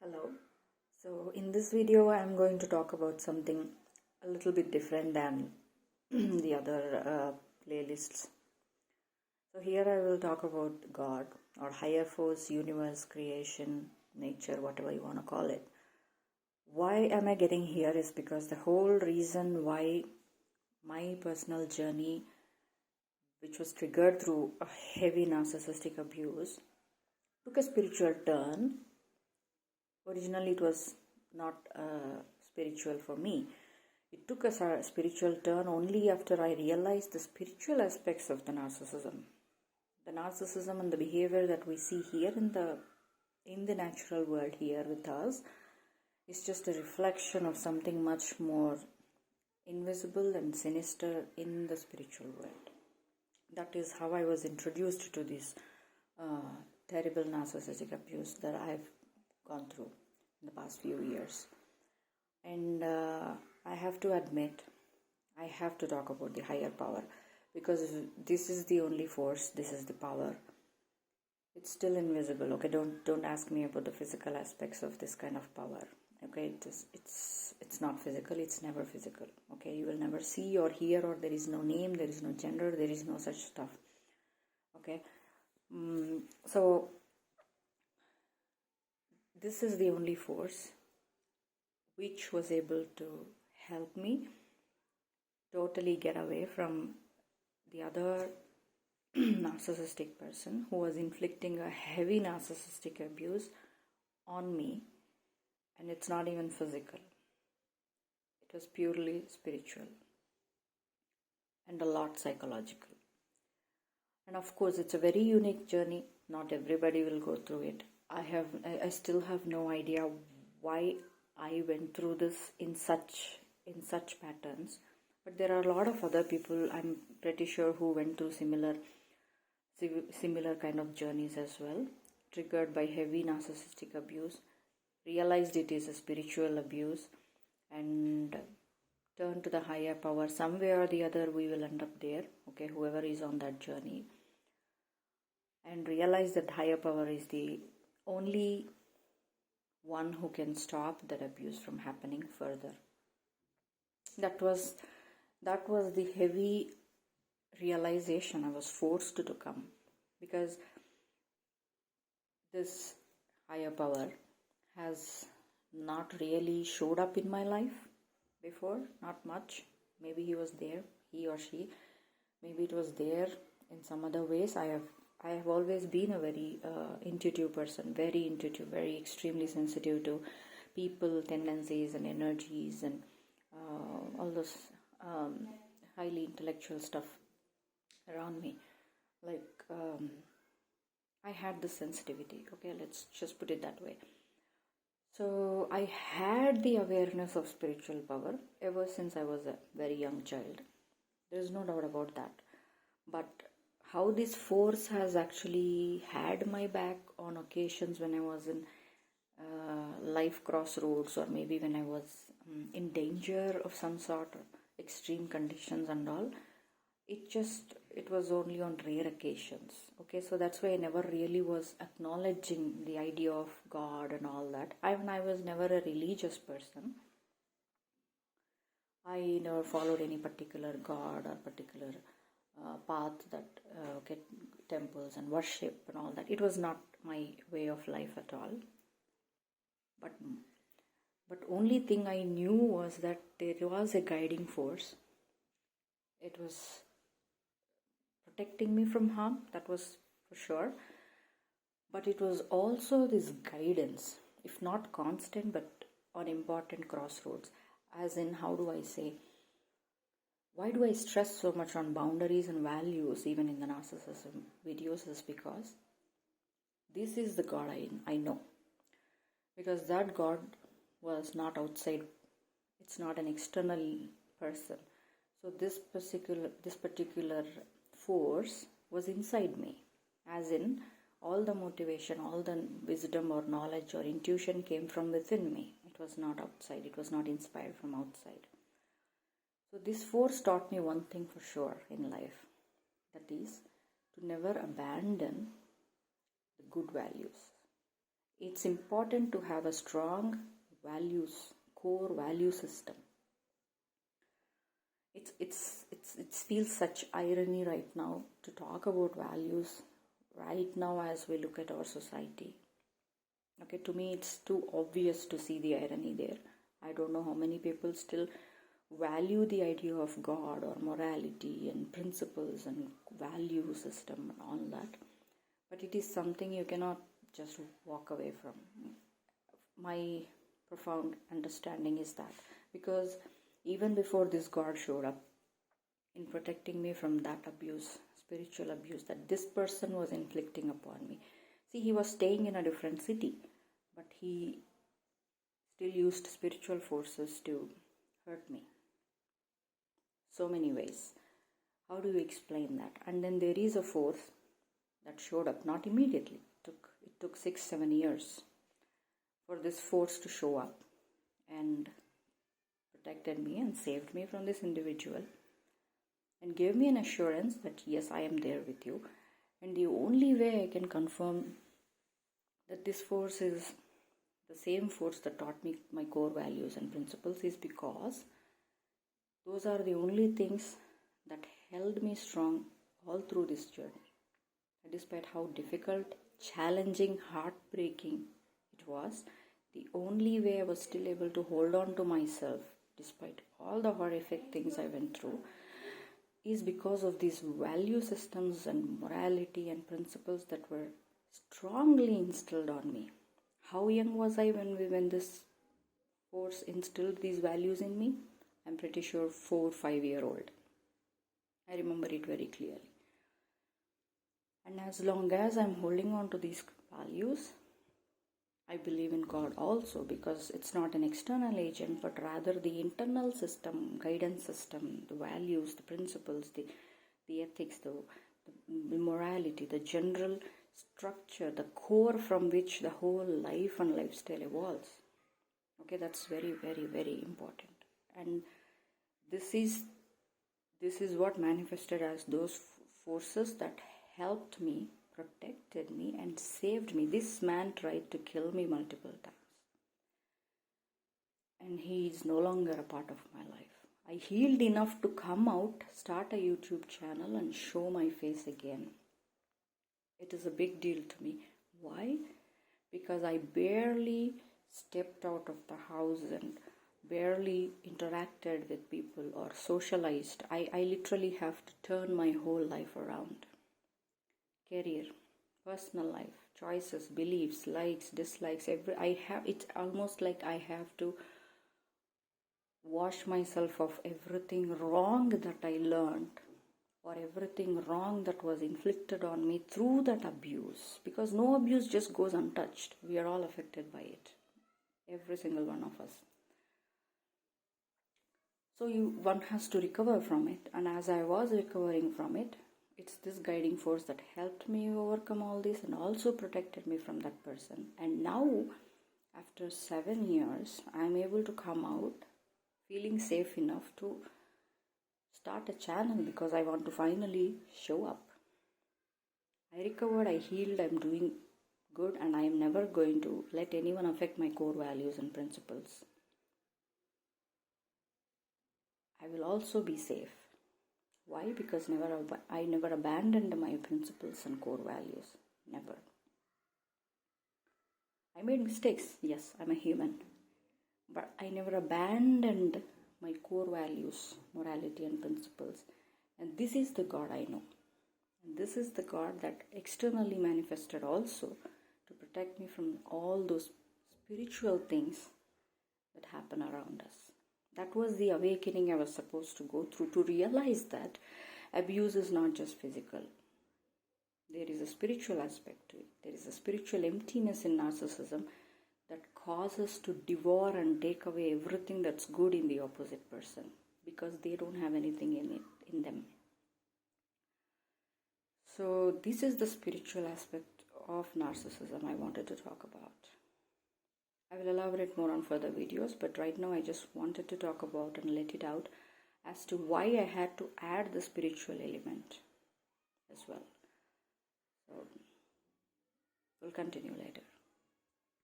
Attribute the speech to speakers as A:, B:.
A: Hello. So in this video I'm going to talk about something a little bit different than the other playlists. So here I will talk about God or higher force, universe, creation, nature, whatever you want to call it. Why am I getting here is because the whole reason why my personal journey, which was triggered through a heavy narcissistic abuse, took a spiritual turn. Originally it was not spiritual for me. It took a spiritual turn only after I realized the spiritual aspects of the narcissism. The narcissism and the behavior that we see here in the natural world here with us is just a reflection of something much more invisible and sinister in the spiritual world. That is how I was introduced to this terrible narcissistic abuse that I've gone through in the past few years. And I have to admit, I have to talk about the higher power, because this is the only force, this is the power. It's still invisible. Okay, don't ask me about the physical aspects of this kind of power. Okay, it's not physical, it's never physical. Okay, you will never see or hear, or there is no name, there is no gender, there is no such stuff. Okay, so this is the only force which was able to help me totally get away from the other narcissistic person who was inflicting a heavy narcissistic abuse on me. And it's not even physical, it was purely spiritual and a lot psychological. And of course it's a very unique journey. Not everybody will go through it. I still have no idea why I went through this in such patterns, but there are a lot of other people, I'm pretty sure, who went through similar kind of journeys as well, triggered by heavy narcissistic abuse, realized it is a spiritual abuse, and turn to the higher power. Some way or the other we will end up there, okay, whoever is on that journey, and realize that higher power is the only one who can stop that abuse from happening further. That was the heavy realization I was forced to come, because this higher power has not really showed up in my life before, not much. Maybe he was there, he or she, maybe it was there in some other ways. I have always been a very intuitive person, very intuitive, very extremely sensitive to people, tendencies and energies, and all those highly intellectual stuff around me. Like I had this sensitivity, okay, let's just put it that way. So I had the awareness of spiritual power ever since I was a very young child. There is no doubt about that. But how this force has actually had my back on occasions when I was in life crossroads, or maybe when I was in danger of some sort, extreme conditions and all, it was only on rare occasions. Okay, so that's why I never really was acknowledging the idea of God and all that. I was never a religious person. I never followed any particular God or particular path that temples and worship and all that. It was not my way of life at all. But only thing I knew was that there was a guiding force. It was protecting me from harm, that was for sure. But it was also this guidance, if not constant, but on important crossroads. As in, how do I say? Why do I stress so much on boundaries and values even in the narcissism videos? Is because this is the God I know. Because that God was not outside. It's not an external person. So this particular force was inside me. As in, all the motivation, all the wisdom or knowledge or intuition came from within me. It was not outside. It was not inspired from outside. So this force taught me one thing for sure in life, that is to never abandon the good values. It's important to have a strong core value system. It feels such irony right now to talk about values right now as we look at our society. Okay, to me it's too obvious to see the irony there. I don't know how many people still value the idea of God or morality and principles and value system and all that, but it is something you cannot just walk away from. My profound understanding is that because even before this God showed up in protecting me from that abuse, spiritual abuse that this person was inflicting upon me. See, he was staying in a different city, but he still used spiritual forces to hurt me. So many ways. How do you explain that? And then there is a force that showed up, not immediately. It took 6-7 years for this force to show up and protected me and saved me from this individual and gave me an assurance that yes, I am there with you. And the only way I can confirm that this force is the same force that taught me my core values and principles is because those are the only things that held me strong all through this journey. And despite how difficult, challenging, heartbreaking it was, the only way I was still able to hold on to myself despite all the horrific things I went through is because of these value systems and morality and principles that were strongly instilled on me. How young was I when this force instilled these values in me? I'm pretty sure 4-5-year-old. I remember it very clearly. And as long as I'm holding on to these values, I believe in God also, because it's not an external agent, but rather the internal system, guidance system, the values, the principles, the ethics, the morality, the general structure, the core from which the whole life and lifestyle evolves. Okay, that's very, very, very important. And this is what manifested as those forces that helped me, protected me, and saved me. This man tried to kill me multiple times, and he is no longer a part of my life. I healed enough to come out, start a YouTube channel, and show my face again. It is a big deal to me. Why? Because I barely stepped out of the house and barely interacted with people or socialized. I literally have to turn my whole life around. Career, personal life, choices, beliefs, likes, dislikes, it's almost like I have to wash myself of everything wrong that I learned or everything wrong that was inflicted on me through that abuse, because no abuse just goes untouched. We are all affected by it, every single one of us. So one has to recover from it, and as I was recovering from it, it's this guiding force that helped me overcome all this and also protected me from that person. And now, after 7 years, I'm able to come out feeling safe enough to start a channel because I want to finally show up. I recovered, I healed, I'm doing good, and I am never going to let anyone affect my core values and principles. I will also be safe. Why? Because I never abandoned my principles and core values. Never. I made mistakes. Yes, I'm a human. But I never abandoned my core values, morality and principles. And this is the God I know. And this is the God that externally manifested also to protect me from all those spiritual things that happen around us. That was the awakening I was supposed to go through, to realize that abuse is not just physical. There is a spiritual aspect to it. There is a spiritual emptiness in narcissism that causes to devour and take away everything that's good in the opposite person because they don't have anything in them. So this is the spiritual aspect of narcissism I wanted to talk about. I will elaborate more on further videos, but right now I just wanted to talk about and let it out as to why I had to add the spiritual element as well. So we'll continue later.